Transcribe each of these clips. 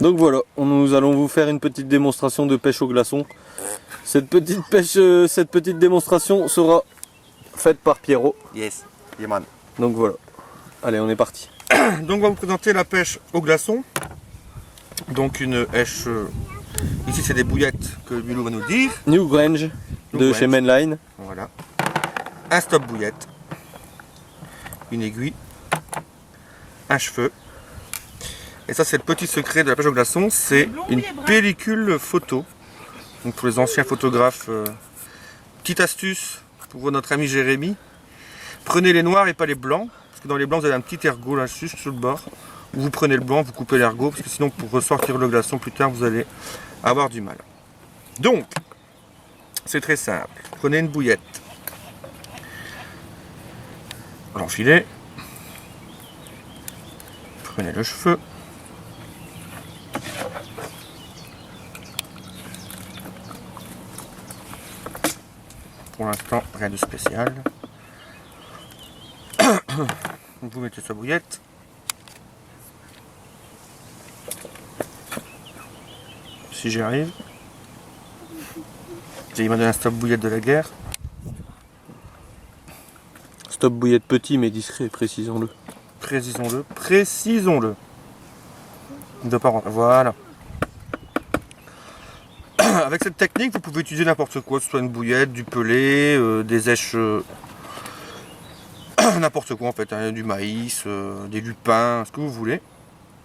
Donc voilà, nous allons vous faire une petite démonstration de pêche au glaçon. Cette petite démonstration sera faite par Pierrot. Yes, Yeman. Donc voilà, allez on est parti. Donc on va vous présenter la pêche au glaçon. Donc une pêche, ici c'est des bouillettes que Mulou va nous dire. New Grange de chez Mainline. Voilà. Un stop bouillette. Une aiguille. Un cheveu. Et ça c'est le petit secret de la pêche au glaçon, c'est une pellicule photo. Donc pour les anciens photographes, petite astuce pour notre ami Jérémy. Prenez les noirs et pas les blancs. Parce que dans les blancs vous avez un petit ergot là juste sur le bord. Vous prenez le blanc, vous coupez l'ergot, parce que sinon pour ressortir le glaçon plus tard vous allez avoir du mal. Donc, c'est très simple. Prenez une bouillette. L'enfilez. Prenez le cheveu. Pour l'instant, rien de spécial. Vous mettez sa bouillette. Si j'y arrive. J'ai demandé un stop bouillette de la guerre. Stop bouillette petit mais discret, précisons-le. Précisons-le. De pas rentrer. Voilà. Avec cette technique, vous pouvez utiliser n'importe quoi, que ce soit une bouillette, du pelé, des èches, n'importe quoi en fait, hein, du maïs, des lupins, ce que vous voulez.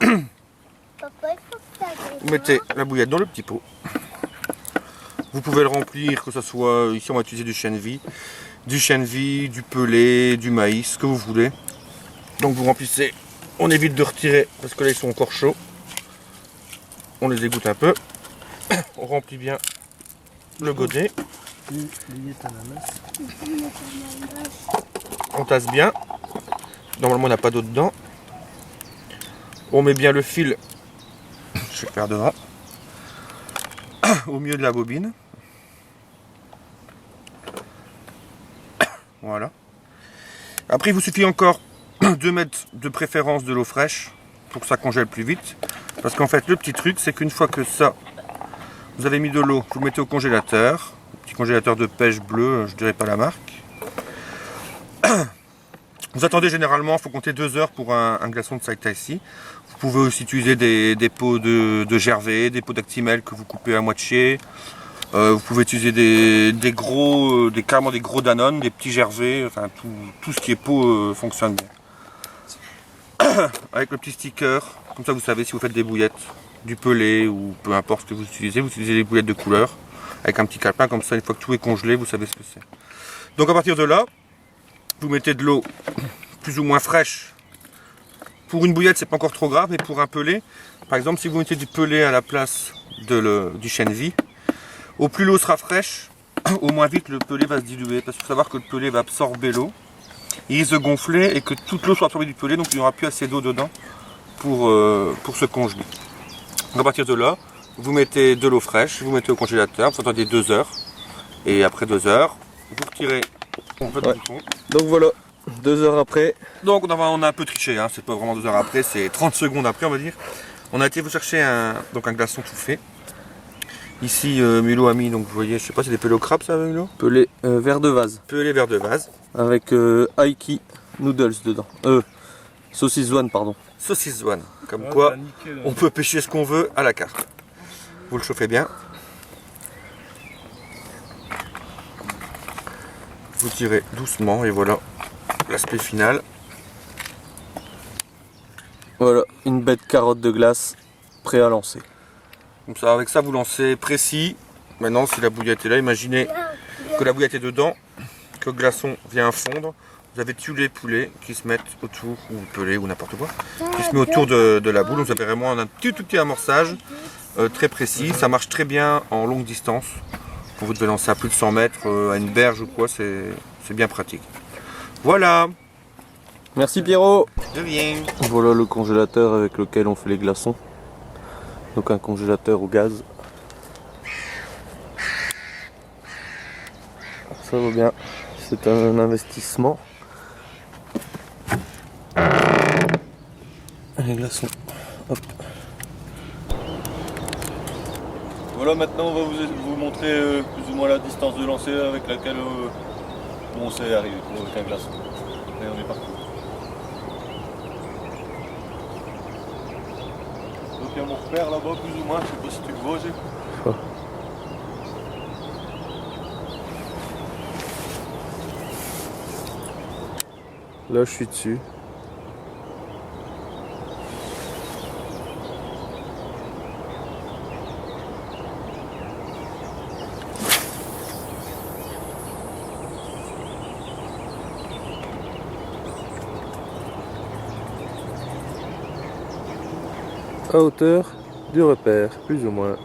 Vous mettez la bouillette dans le petit pot. Vous pouvez le remplir, que ce soit, ici on va utiliser du chènevis, du pelé, du maïs, ce que vous voulez. Donc vous remplissez, on évite de retirer parce que là ils sont encore chauds. On les égoutte un peu. On remplit bien le godet. On tasse bien. Normalement on n'a pas d'eau dedans. On met bien le fil, je vais faire devant, au milieu de la bobine. Voilà. Après il vous suffit encore de mettre de préférence de l'eau fraîche pour que ça congèle plus vite. Parce qu'en fait le petit truc c'est qu'une fois que ça, vous avez mis de l'eau, vous le mettez au congélateur. Petit congélateur de pêche bleu, je dirais pas la marque. Vous attendez généralement, il faut compter 2 heures pour un glaçon de Saïta ici. Vous pouvez aussi utiliser des pots de gervais, des pots d'actimel que vous coupez à moitié. Vous pouvez utiliser carrément des gros Danone, des petits gervais, enfin tout ce qui est pot fonctionne bien. Avec le petit sticker, comme ça vous savez si vous faites des bouillettes, du pelé ou peu importe ce que vous utilisez des bouillettes de couleur. Avec un petit calepin comme ça, une fois que tout est congelé, vous savez ce que c'est. Donc à partir de là, vous mettez de l'eau plus ou moins fraîche. Pour une bouillette, c'est pas encore trop grave, mais pour un pelé, par exemple, si vous mettez du pelé à la place du chènevis, au plus l'eau sera fraîche, au moins vite le pelé va se diluer. Parce qu'il faut savoir que le pelé va absorber l'eau, il risque de gonfler et que toute l'eau soit absorbée du pelé, donc il n'y aura plus assez d'eau dedans pour se congeler. Donc à partir de là, vous mettez de l'eau fraîche, vous mettez au congélateur, vous attendez 2 heures, et après 2 heures, vous retirez. Donc voilà, 2 heures après. Donc on a un peu triché, hein. C'est pas vraiment 2 heures après, c'est 30 secondes après on va dire. On a été vous chercher un glaçon tout fait. Ici Mulot a mis, donc vous voyez, je sais pas, c'est des pelés au crabe ça Mulot. Pelé verre de vase. Pelé verre de vase. Avec aiki noodles dedans. Saucisse zouane pardon. Saucisse zouane, comme quoi on peut pêcher ce qu'on veut à la carte. Vous le chauffez bien. Vous tirez doucement et voilà l'aspect final. Voilà, une bête carotte de glace prêt à lancer. Comme ça, avec ça vous lancez précis. Maintenant si la bouillette est là, imaginez que la bouillette est dedans, que le glaçon vient fondre. Vous avez tous les poulets qui se mettent autour, ou pelés ou n'importe quoi, qui se met autour de la boule. Vous avez vraiment un tout petit amorçage très précis. Ça marche très bien en longue distance. Vous devez lancer à plus de 100 mètres, à une berge ou quoi, c'est bien pratique. Voilà. Merci Pierrot. De rien. Voilà le congélateur avec lequel on fait les glaçons. Donc un congélateur au gaz. Ça va bien. C'est un investissement. Les glaçons. Hop. Voilà, maintenant on va vous montrer plus ou moins la distance de lancer avec laquelle on s'est arrivé avec un glaçon. Et on est parti. Donc il y a mon repère là-bas plus ou moins, je sais pas si tu le vois aussi. Là, je suis dessus. À hauteur du repère, plus ou moins.